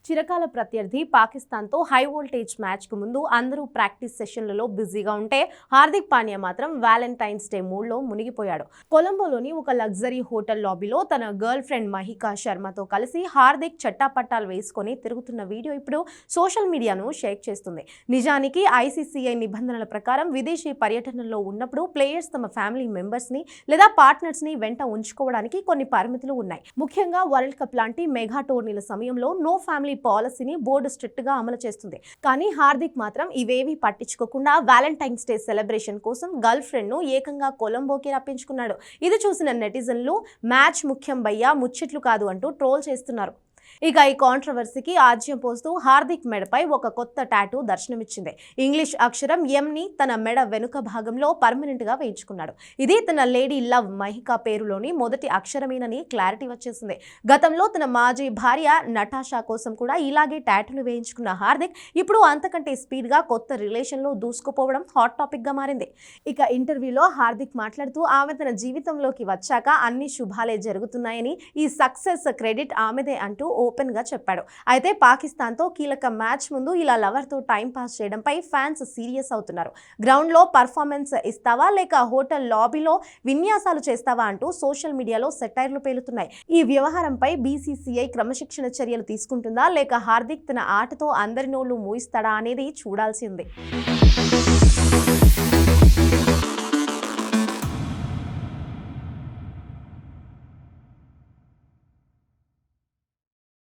చిరకాల ప్రత్యర్థి పాకిస్తాన్తో హై వోల్టేజ్ మ్యాచ్కు ముందు అందరూ ప్రాక్టీస్ సెషన్లలో బిజీగా ఉంటే హార్దిక్ పాండ్యా మాత్రం వ్యాలంటైన్స్ డే మూడ్లో మునిగిపోయాడు. కొలంబోలోని ఒక లగ్జరీ హోటల్ లాబీలో తన గర్ల్ ఫ్రెండ్ మహికా శర్మతో కలిసి హార్దిక్ చట్టాపట్టాలు వేసుకొని తిరుగుతున్న వీడియో ఇప్పుడు సోషల్ మీడియాను షేక్ చేస్తుంది. నిజానికి ఐసీసీఐ నిబంధనల ప్రకారం విదేశీ పర్యటనలో ఉన్నప్పుడు ప్లేయర్స్ తమ ఫ్యామిలీ మెంబర్స్ని లేదా పార్ట్నర్స్ని వెంట ఉంచుకోవడానికి కొన్ని పరిమితులు ఉన్నాయి. ముఖ్యంగా వరల్డ్ కప్ లాంటి మెగా టోర్నీల సమయంలో నో ఫ్యామిలీ పాలసీని బోర్డు స్ట్రిక్ట్ గా అమలు చేస్తుంది. కానీ హార్దిక్ మాత్రం ఇవేవి పట్టించుకోకుండా వ్యాలంటైన్స్ డే సెలబ్రేషన్ కోసం గర్ల్ ఫ్రెండ్ ను ఏకంగా కొలంబోకి రప్పించుకున్నాడు. ఇది చూసిన నెటిజన్లు మ్యాచ్ ముఖ్యం భయ్యా, ముచ్చట్లు కాదు అంటూ ట్రోల్ చేస్తున్నారు. ఇక ఈ కాంట్రవర్సీకి ఆజ్యం పోస్తూ హార్దిక్ మెడపై ఒక కొత్త టాటూ దర్శనమిచ్చింది. ఇంగ్లీష్ అక్షరం ఎంని తన మెడ వెనుక భాగంలో పర్మనెంట్ గా వేయించుకున్నాడు. ఇది తన లేడీ లవ్ మహికా పేరులోని మొదటి అక్షరమేనని క్లారిటీ వచ్చేసింది. గతంలో తన మాజీ భార్య నటాషా కోసం కూడా ఇలాగే టాటూలు వేయించుకున్న హార్దిక్ ఇప్పుడు అంతకంటే స్పీడ్ గా కొత్త రిలేషన్ లో దూసుకుపోవడం హాట్ టాపిక్ గా మారింది. ఇక ఇంటర్వ్యూలో హార్దిక్ మాట్లాడుతూ ఆమె తన జీవితంలోకి వచ్చాక అన్ని శుభాలే జరుగుతున్నాయని, ఈ సక్సెస్ క్రెడిట్ ఆమెదే అంటూ ఓపెన్ గా చెప్పాడు. అయితే పాకిస్తాన్ తో కీలక మ్యాచ్ ముందు ఇలా లవర్ తో టైం పాస్ చేయడంపై ఫ్యాన్స్ సీరియస్ అవుతున్నారు. గ్రౌండ్ లో పర్ఫార్మెన్స్ ఇస్తావా లేక హోటల్ లాబీలో విన్యాసాలు చేస్తావా అంటూ సోషల్ మీడియాలో సెటైర్లు పేలుతున్నాయి. ఈ వ్యవహారంపై బీసీసీఐ క్రమశిక్షణ చర్యలు తీసుకుంటుందా లేక హార్దిక్ తన ఆటతో అందరి నోళ్లు మూయిస్తాడా అనేది చూడాల్సి ఉంది.